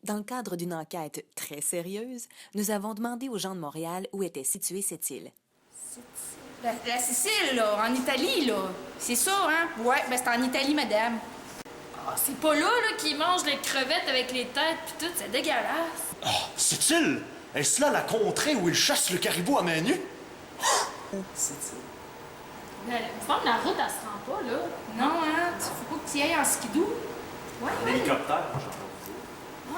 Dans le cadre d'une enquête très sérieuse, nous avons demandé aux gens de Montréal où était située cette île. La Sicile, là, en Italie, là. C'est ça, hein? Ouais, ben c'est en Italie, madame. Ah, c'est pas là qu'ils mangent les crevettes avec les têtes pis tout, c'est dégueulasse. Oh, c'est-il? Est-ce là la contrée où ils chassent le caribou à main nue? C'est-il? Mais il me semble que la route, elle se rend pas, là. Non, hein? Faut pas que tu y ailles en skidoo. Ouais, Un ouais. hélicoptère, moi j'ai entendu dire.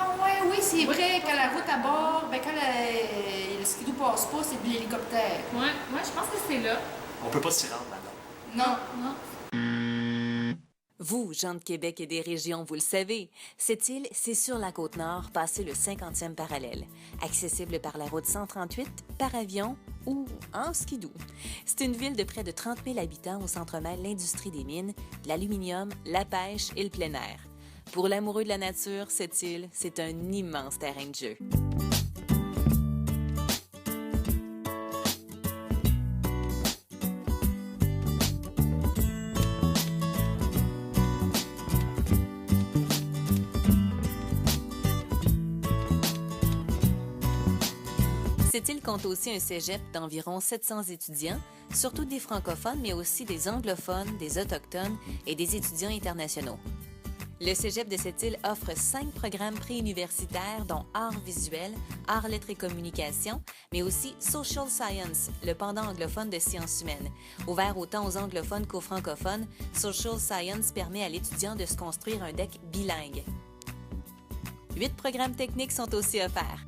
Ah, ouais, oui, c'est vrai. Quand la route à bord, ben quand le skidoo passe pas, c'est de l'hélicoptère. Ouais, je pense que c'est là. On peut pas s'y rendre, madame. Non. Non. Vous, gens de Québec et des régions, vous le savez, cette île, c'est sur la Côte-Nord, passé le 50e parallèle, accessible par la route 138, par avion ou en skidoo. C'est une ville de près de 30 000 habitants où s'entremêle l'industrie des mines, l'aluminium, la pêche et le plein air. Pour l'amoureux de la nature, cette île, c'est un immense terrain de jeu. Cette île compte aussi un cégep d'environ 700 étudiants, surtout des francophones, mais aussi des anglophones, des autochtones et des étudiants internationaux. Le cégep de cette île offre 5 programmes préuniversitaires, dont arts visuels, arts, lettres et communication, mais aussi social science, le pendant anglophone de sciences humaines. Ouvert autant aux anglophones qu'aux francophones, social science permet à l'étudiant de se construire un deck bilingue. 8 programmes techniques sont aussi offerts.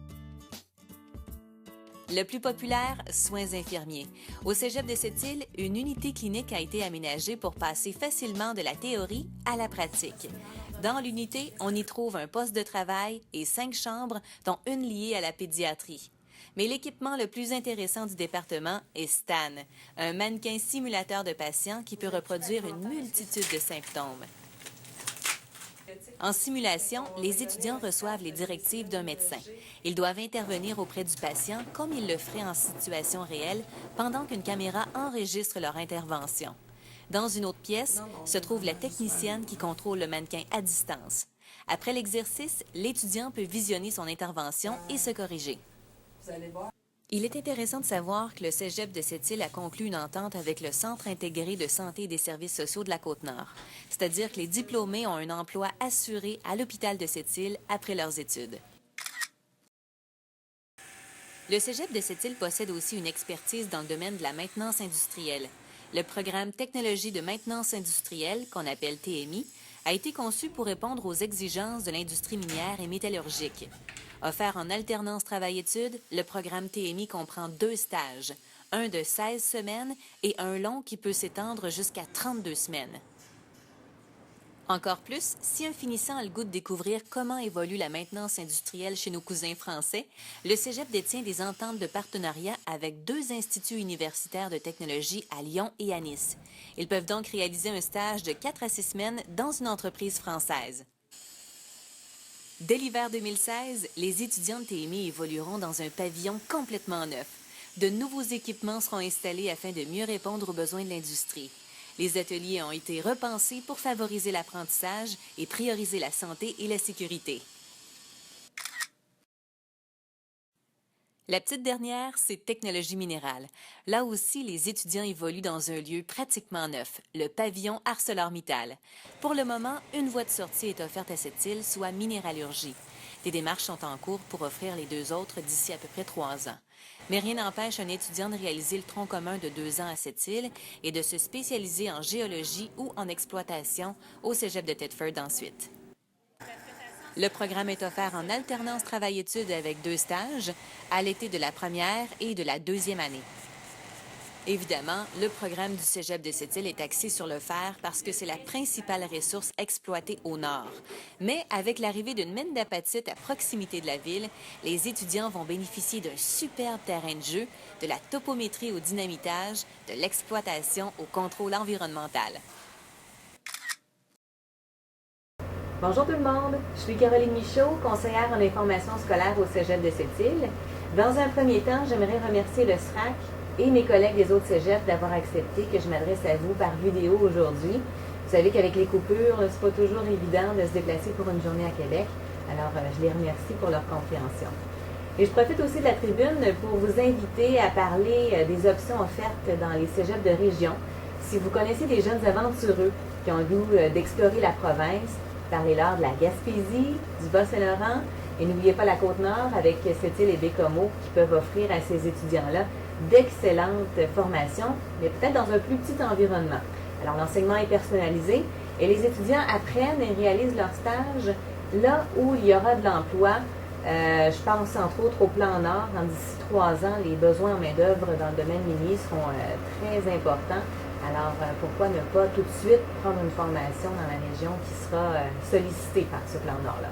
Le plus populaire, soins infirmiers. Au cégep de cette île, une unité clinique a été aménagée pour passer facilement de la théorie à la pratique. Dans l'unité, on y trouve un poste de travail et 5 chambres, dont une liée à la pédiatrie. Mais l'équipement le plus intéressant du département est Stan, un mannequin simulateur de patients qui peut reproduire une multitude de symptômes. En simulation, les étudiants reçoivent les directives d'un médecin. Ils doivent intervenir auprès du patient comme ils le feraient en situation réelle pendant qu'une caméra enregistre leur intervention. Dans une autre pièce se trouve la technicienne qui contrôle le mannequin à distance. Après l'exercice, l'étudiant peut visionner son intervention et se corriger. Vous allez voir. Il est intéressant de savoir que le cégep de cette île a conclu une entente avec le Centre intégré de santé et des services sociaux de la Côte-Nord. C'est-à-dire que les diplômés ont un emploi assuré à l'hôpital de cette île après leurs études. Le cégep de cette île possède aussi une expertise dans le domaine de la maintenance industrielle. Le programme Technologie de maintenance industrielle, qu'on appelle TMI, a été conçu pour répondre aux exigences de l'industrie minière et métallurgique. Offert en alternance travail-études, le programme TMI comprend 2 stages, un de 16 semaines et un long qui peut s'étendre jusqu'à 32 semaines. Encore plus, si un finissant a le goût de découvrir comment évolue la maintenance industrielle chez nos cousins français, le cégep détient des ententes de partenariat avec 2 instituts universitaires de technologie à Lyon et à Nice. Ils peuvent donc réaliser un stage de 4 à 6 semaines dans une entreprise française. Dès l'hiver 2016, les étudiants de TMI évolueront dans un pavillon complètement neuf. De nouveaux équipements seront installés afin de mieux répondre aux besoins de l'industrie. Les ateliers ont été repensés pour favoriser l'apprentissage et prioriser la santé et la sécurité. La petite dernière, c'est technologie minérale. Là aussi, les étudiants évoluent dans un lieu pratiquement neuf, le pavillon ArcelorMittal. Pour le moment, une voie de sortie est offerte à cette île, soit minéralurgie. Des démarches sont en cours pour offrir les 2 autres d'ici à peu près 3 ans. Mais rien n'empêche un étudiant de réaliser le tronc commun de 2 ans à cette île et de se spécialiser en géologie ou en exploitation au cégep de Thetford ensuite. Le programme est offert en alternance travail-études avec 2 stages, à l'été de la première et de la 2e année. Évidemment, le programme du cégep de cette île est axé sur le fer parce que c'est la principale ressource exploitée au nord. Mais avec l'arrivée d'une mine d'apatite à proximité de la ville, les étudiants vont bénéficier d'un superbe terrain de jeu, de la topométrie au dynamitage, de l'exploitation au contrôle environnemental. Bonjour tout le monde, je suis Caroline Michaud, conseillère en information scolaire au cégep de cette île. Dans un premier temps, j'aimerais remercier le SRAC et mes collègues des autres cégeps d'avoir accepté que je m'adresse à vous par vidéo aujourd'hui. Vous savez qu'avec les coupures, c'est pas toujours évident de se déplacer pour une journée à Québec. Alors, je les remercie pour leur compréhension. Et je profite aussi de la tribune pour vous inviter à parler des options offertes dans les cégeps de région. Si vous connaissez des jeunes aventureux qui ont le goût d'explorer la province, parlez-leur de la Gaspésie, du Bas-Saint-Laurent, et n'oubliez pas la Côte-Nord avec Sept-Îles et Bécomo qui peuvent offrir à ces étudiants-là d'excellentes formations, mais peut-être dans un plus petit environnement. Alors, l'enseignement est personnalisé et les étudiants apprennent et réalisent leur stage là où il y aura de l'emploi. Je pense entre autres au plan Nord. D'ici 3 ans, les besoins en main-d'œuvre dans le domaine minier seront très importants. Alors, pourquoi ne pas tout de suite prendre une formation dans la région qui sera sollicitée par ce plan Nord-là?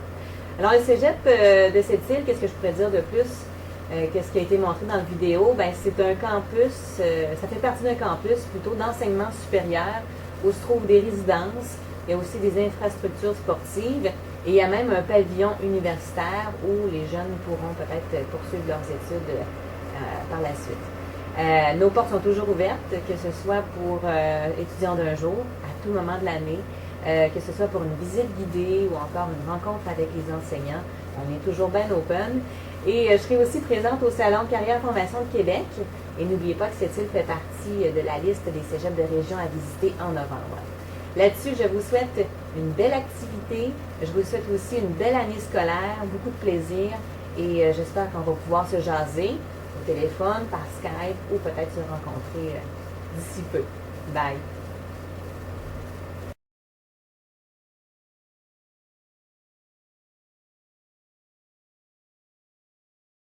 Alors, le cégep de Sept-Îles, qu'est-ce que je pourrais dire de plus que ce qui a été montré dans la vidéo? Ben, c'est un campus, ça fait partie d'un campus plutôt d'enseignement supérieur où se trouvent des résidences, il y a aussi des infrastructures sportives et il y a même un pavillon universitaire où les jeunes pourront peut-être poursuivre leurs études par la suite. Nos portes sont toujours ouvertes, que ce soit pour étudiants d'un jour, à tout moment de l'année, que ce soit pour une visite guidée ou encore une rencontre avec les enseignants. On est toujours bien open. Et je serai aussi présente au Salon Carrière Formation de Québec. Et n'oubliez pas que Sept-Îles fait partie de la liste des cégeps de région à visiter en novembre. Là-dessus, je vous souhaite une belle activité. Je vous souhaite aussi une belle année scolaire, beaucoup de plaisir. Et j'espère qu'on va pouvoir se jaser au téléphone, par Skype ou peut-être se rencontrer d'ici peu. Bye!